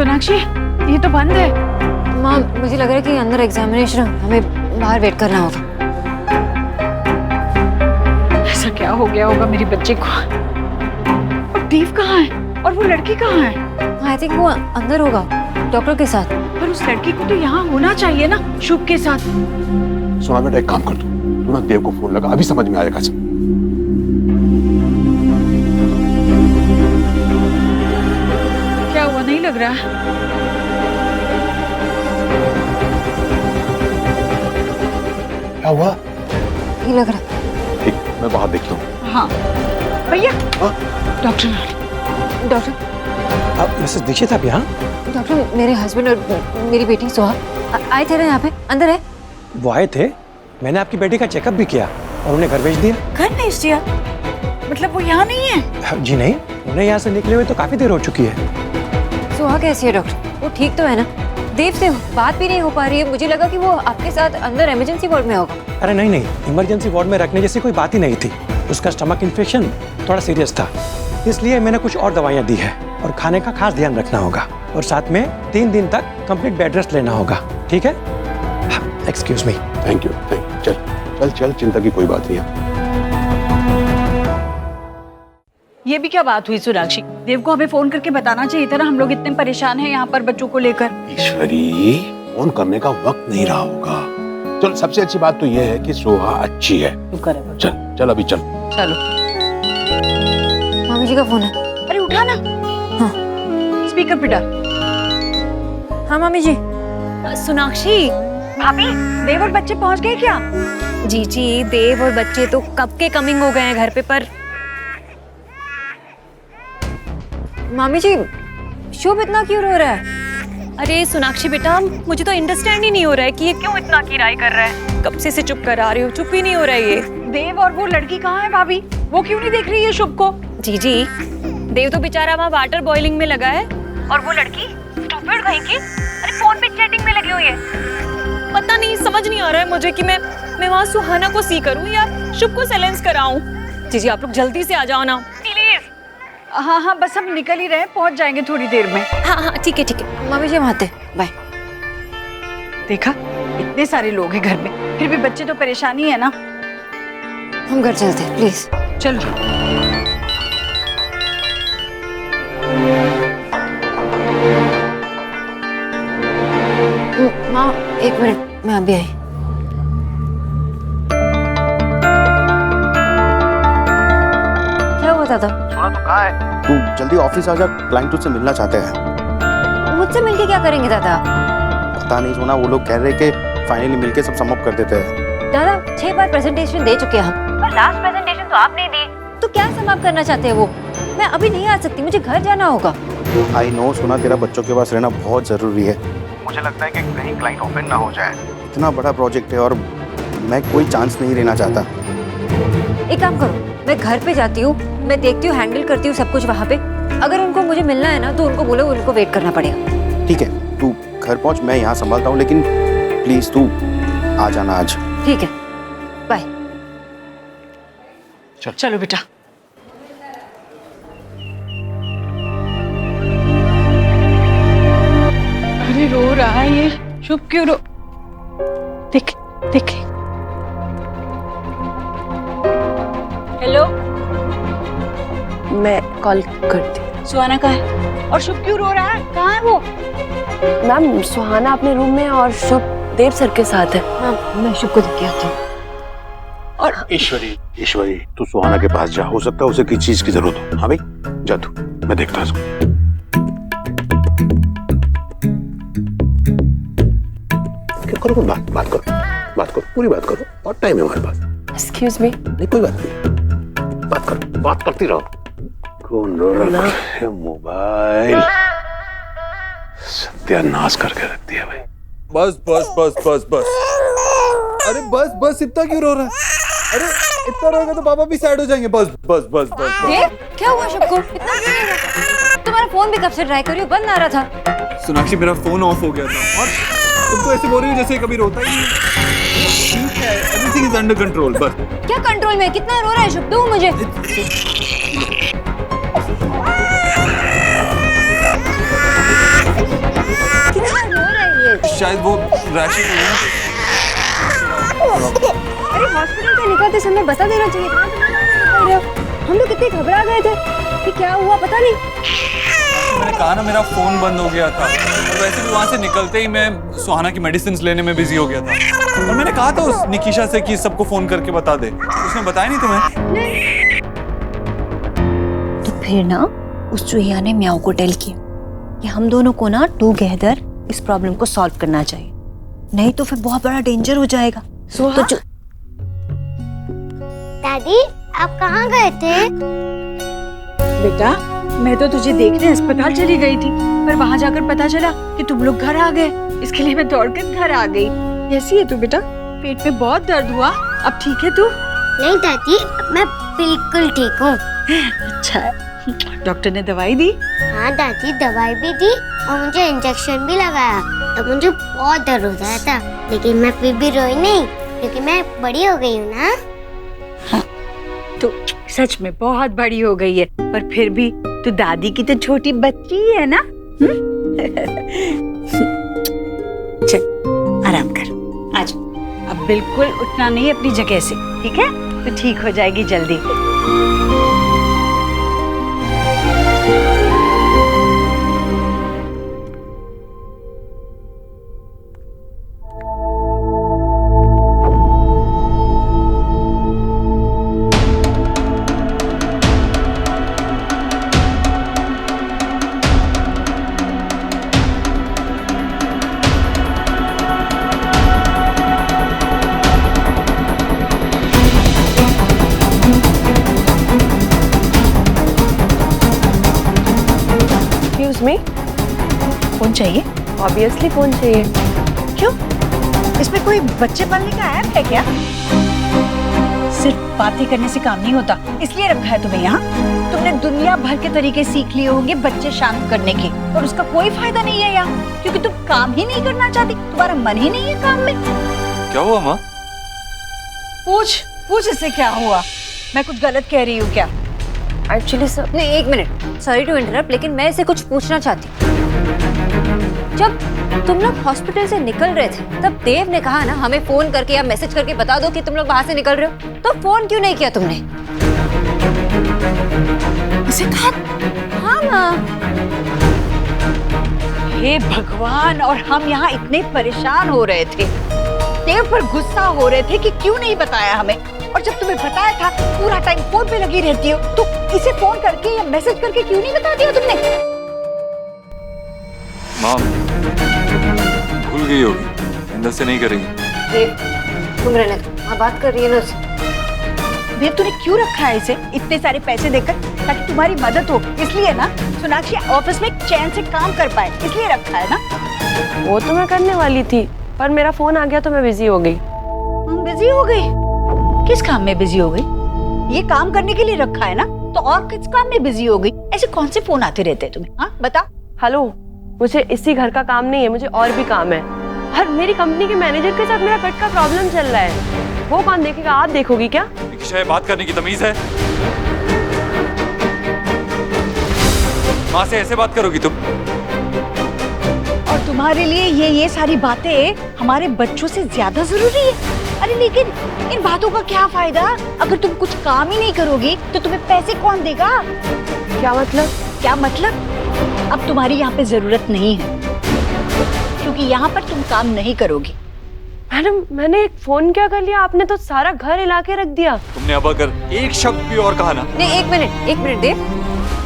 सोनाक्षी, ये तो बंद है। माँ, मुझे लग रहा है कि अंदर एग्जामिनेशन, हमें बाहर वेट करना होगा। ऐसा क्या हो गया होगा मेरी बच्चे को? और देव कहाँ है? और वो लड़की कहाँ है? आई थिंक वो अंदर होगा डॉक्टर के साथ। पर उस लड़की को तो यहाँ होना चाहिए ना, शुभ के साथ। सोना बेटा, एक काम कर तू ना देव को फोन लगा, अभी समझ में आएगा सब। क्या हुआ, नहीं लग रहा? क्या हुआ? नहीं लग रहा। ठीक, मैं बाहर देखता हूँ। हाँ भैया। हाँ? डॉक्टर आप मिसेस दीक्षित आप यहाँ? डॉक्टर, मेरे हस्बैंड और मेरी बेटी सोहा आए थे ना यहाँ पे, अंदर है। वो आए थे, मैंने आपकी बेटी का चेकअप भी किया और उन्हें घर भेज दिया। घर भेज दिया? मतलब वो यहाँ नहीं है? जी नहीं, उन्हें यहाँ से निकले हुए तो काफी देर हो चुकी है। सोहा कैसी है डॉक्टर? वो ठीक तो है ना? देव से बात भी नहीं हो पा रही है। मुझे लगा कि वो आपके साथ अंदर इमरजेंसी वार्ड में होगा। अरे नहीं नहीं, इमरजेंसी वार्ड में रखने जैसी कोई बात ही नहीं थी। उसका स्टमक इन्फेक्शन थोड़ा सीरियस था, इसलिए मैंने कुछ और दवाइयाँ दी है और खाने का खास ध्यान रखना होगा और साथ में 3 दिन तक कंप्लीट बेड रेस्ट लेना होगा, ठीक है? Excuse me. Thank you. चल चल चल, चिंता की कोई बात नहीं है। ये भी क्या बात हुई सोनाक्षी? देव को हमें फोन करके बताना चाहिए था ना, हम लोग इतने परेशान हैं यहाँ पर बच्चों को लेकर। ईश्वरी, फोन करने का वक्त नहीं रहा होगा। चल, सबसे अच्छी बात तो ये है कि सोहा अच्छी है। चल चल, अभी चल। चलो। मामी जी का फोन है। अरे उठा ना। हाँ। स्पीकर पे डाल। हाँ मामी जी। सोनाक्षी भाभी, देव और बच्चे पहुँच गए क्या? जी, देव और बच्चे तो कब के कमिंग हो गए हैं घर पे, पर मामी जी, शुभ इतना क्यों रो रहा है? अरे सोनाक्षी बेटा, मुझे तो अंडरस्टैंड ही नहीं हो रहा है कि ये क्यों इतना किराए कर रहा है। कब से चुप करा रही हूँ, चुप ही नहीं हो रहा है ये। देव और वो लड़की कहाँ है भाभी? वो क्यों नहीं देख रही है शुभ को? जी, देव तो बेचारा वहाँ वाटर बॉइलिंग में लगा है और वो लड़की स्टूपिड कहीं की, अरे फोन पे चैटिंग में लगी हुई है। पता नहीं, समझ नहीं आ रहा है मुझे कि मैं वहाँ सुहाना को सी करूँ या शुभ को साइलेंस कराऊं। जी, आप लोग जल्दी से आ जाओ ना प्लीज। हाँ, बस हम निकल ही रहे हैं, पहुंच जाएंगे थोड़ी देर में। हाँ, ठीक है। मामी जी हम आते, बाय। देखा, इतने सारे लोग हैं घर में, फिर भी बच्चे तो परेशानी है ना। हम घर चलते हैं, प्लीज। चलो। माँ, 1 मिनट, मैं अभी आई। क्या हुआ दादा? सोना तो कहाँ है? तू जल्दी ऑफिस आ जा, क्लाइंट तुझसे मिलना चाहते हैं। मुझसे मिलके क्या करेंगे दादा? पता नहीं सोना, वो लोग कह रहे कि फाइनली मिलके सब सम अप कर देते हैं। दादा 6 बार प्रेजेंटेशन दे चुके हैं हम, पर लास्ट प्रेजेंटेशन तो आप नहीं दी। तो क्या समाप्त करना चाहते हैं वो? मैं अभी नहीं आ सकती, मुझे घर जाना होगा। आई नो सोना, तेरा बच्चों के पास रहना बहुत जरूरी है। मुझे लगता है कि कहीं क्लाइंट ऑफेंड ना हो जाए। इतना बड़ा प्रोजेक्ट है और मैं कोई चांस नहीं लेना चाहता। एक काम करो, मैं घर पे जाती हूँ, मैं देखती हूँ, हैंडल करती हूँ सब कुछ वहाँ पे। अगर उनको मुझे मिलना है ना तो उनको बोलो, उनको वेट करना पड़ेगा। ठीक है, तू घर पहुँच, मैं यहाँ संभालता हूँ, लेकिन प्लीज तू आ जाना आज। ठीक है, बाय। चलो बेटा। अरे रो रहा है ये, शुभ क्यों रो? देख। हेलो, मैं कॉल करती। सुहाना कहाँ है? और शुभ क्यों रो रहा है? कहाँ है वो? मैम, सुहाना अपने रूम में और शुभ देव सर के साथ है। हाँ, मैं शुभ को देख के आती हूँ। और ईश्वरी, तू सुहाना के पास जा, हो सकता है उसे किसी चीज की जरूरत हो। हाँ भाई, जा तू, मैं देखता हूँ। क्या करो? बात करो, पूरी बात करो, और टाइम है हमारे पास। Excuse me. नहीं, कोई बात नहीं, बात करती रहो। कौन रो रहा है? मोबाइल सत्यानाश करके रख दिया भाई। बस। अरे बस, इतना क्यों रो रहा है? अरे इतना रोएगा तो पापा भी सैड हो जाएंगे। बस। क्या हुआ शुभ को? इतना क्यों रो रहा है? तुम्हारा फोन भी कब से ट्राई कर रही हो, बंद आ रहा था। सोनाक्षी, मेरा फोन ऑफ हो गया था और तुम तो ऐसे बोल रही हो जैसे कभी रोता ही नहीं। ठीक है, एवरीथिंग इज अंडर कंट्रोल। बस। क्या कंट्रोल में? कितना रो रहा है शुभ? दो मुझे। शायद वो रैशेस हो गए। अरे हॉस्पिटल से निकलते समय बता देना चाहिए था। हम लोग कितने घबरा गए थे कि क्या हुआ पता नहीं। मैंने कहा ना मेरा फोन बंद हो गया था, और वैसे भी वहाँ से निकलते ही मैं सुहाना की मेडिसिन लेने में बिजी हो गया था। और मैंने कहा था उस निकिशा से कि सबको फोन करके बता दे, उसने बताया नहीं तुम्हें? तो फिर ना उस चूहिया ने म्याऊ को टेल किया कि हम दोनों को ना टुगेदर इस प्रॉब्लम को सॉल्व करना चाहिए, नहीं तो फिर बहुत बड़ा डेंजर हो जाएगा। तो जो दादी आप कहाँ गए थे? बेटा मैं तो तुझे देखने अस्पताल चली गई थी, पर वहाँ जाकर पता चला कि तुम लोग घर आ गए। इसके लिए मैं दौड़कर घर आ गई। कैसी है तू बेटा? पेट में बहुत दर्द हुआ, अब ठीक है तू? नहीं दादी, मैं बिल्कुल ठीक हूँ। अच्छा है। डॉक्टर ने दवाई दी? हाँ दादी, दवाई भी दी और मुझे इंजेक्शन भी लगाया। तब मुझे बहुत दर्द हो रहा था, लेकिन मैं फिर भी रोई नहीं क्योंकि मैं बड़ी हो गई हूँ ना। हाँ, तो सच में बहुत बड़ी हो गई है, पर फिर भी तू दादी की तो छोटी बच्ची है ना। चल आराम कर, आज अब बिल्कुल उठना नहीं अपनी जगह से, ठीक है? तो ठीक हो जाएगी जल्दी। में फोन चाहिए? ऑब्वियसली फोन चाहिए। क्यों? इसमें कोई बच्चे पालने का ऐप है क्या? सिर्फ बातें करने से काम नहीं होता, इसलिए रखा है तुम्हें यहाँ। तुमने दुनिया भर के तरीके सीख लिए होंगे बच्चे शांत करने के, और उसका कोई फायदा नहीं है यहाँ, क्योंकि तुम काम ही नहीं करना चाहती, तुम्हारा मन ही नहीं है काम में। क्या हुआ माँ? पूछ इससे क्या हुआ? मैं कुछ गलत कह रही हूँ क्या? एक्चुअली सर, नहीं एक मिनट, सॉरी टू इंटरप्ट, लेकिन मैं इसे कुछ पूछना चाहती हूँ। जब तुम लोग हॉस्पिटल से निकल रहे थे तब देव ने कहा ना हमें फोन करके या मैसेज करके बता दो कि तुम लोग बाहर से निकल रहे हो, तो फोन क्यों नहीं किया तुमने? इसे कहा? हाँ माँ। हे भगवान, और हम यहाँ इतने परेशान हो रहे थे, देव पर गुस्सा हो रहे थे कि क्यों नहीं बताया हमें, और जब तुम्हें बताया था पूरा टाइम फोन पे लगी रहती हो, तो इसे फोन करके या मैसेज करके क्यों नहीं बता दिया तुमने? माँ भूल गई होगी, अंदर से नहीं करेगी। देव तुम रहने दो, हाँ बात कर रही है ना उससे। देव तूने क्यों रखा है इसे इतने सारे पैसे देकर? ताकि तुम्हारी मदद हो, इसलिए ना। सोनाक्षी ऑफिस में चैन से काम कर पाए, इसलिए रखा है ना। वो तो मैं करने वाली थी, पर मेरा फोन आ गया तो मैं बिजी हो गई। बिजी हो गई? किस काम में बिजी हो गई? ये काम करने के लिए रखा है ना, तो और किस काम में बिजी हो गई? ऐसे कौन से फोन आते रहते हैं तुम्हें? हाँ बता। हेलो, मुझे इसी घर का काम नहीं है, मुझे और भी काम है। और मेरी कंपनी के मैनेजर के साथ मेरा कट का प्रॉब्लम चल रहा है, वो कौन देखेगा? आप देखोगी क्या? निकिशा, बात करने की तमीज है? माँ से ऐसे बात करोगी तुम? और तुम्हारे लिए ये सारी बातें हमारे बच्चों से ज्यादा जरूरी है? अरे लेकिन इन बातों का क्या फायदा अगर तुम कुछ काम ही नहीं करोगी, तो तुम्हें पैसे कौन देगा? क्या मतलब? क्या मतलब? अब तुम्हारी यहाँ पे जरूरत नहीं है, क्योंकि यहाँ पर तुम काम नहीं करोगी। मैडम, मैंने एक फोन क्या कर लिया? आपने तो सारा घर हिला के रख दिया। तुमने अब अगर एक शब्द भी और कहा ना। नहीं एक मिनट देव,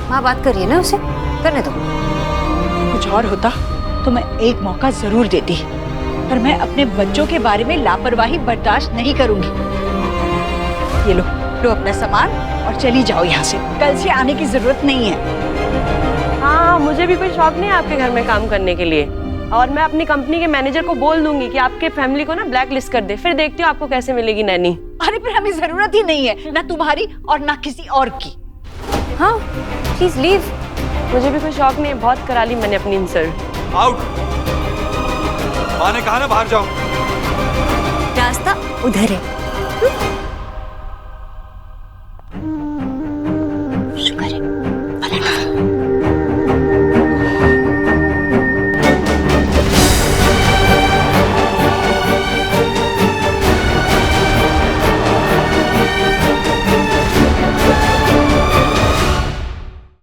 माँ बात कर रही है ना उसे, करने दो। कुछ और होता तो मैं एक मौका जरूर देती, पर मैं अपने बच्चों के बारे में लापरवाही बर्दाश्त नहीं करूंगी। ये लो अपना सामान और चली जाओ यहाँ से, कल से आने की जरूरत नहीं है। हाँ, मुझे भी कोई शौक नहीं है आपके घर में काम करने के लिए, और मैं अपनी कंपनी के मैनेजर को बोल दूंगी कि आपके फैमिली को ना ब्लैक लिस्ट कर दे, फिर देखती हूँ आपको कैसे मिलेगी नैनी। अरे पर हमें जरूरत ही नहीं है, ना तुम्हारी और ना किसी और की। हाँ प्लीज लीव। मुझे भी कोई शौक नहीं है, बहुत करा ली मैंने अपनी इंसल्ट। आउट। माँ ने कहा ना बाहर जाओ। रास्ता उधर है।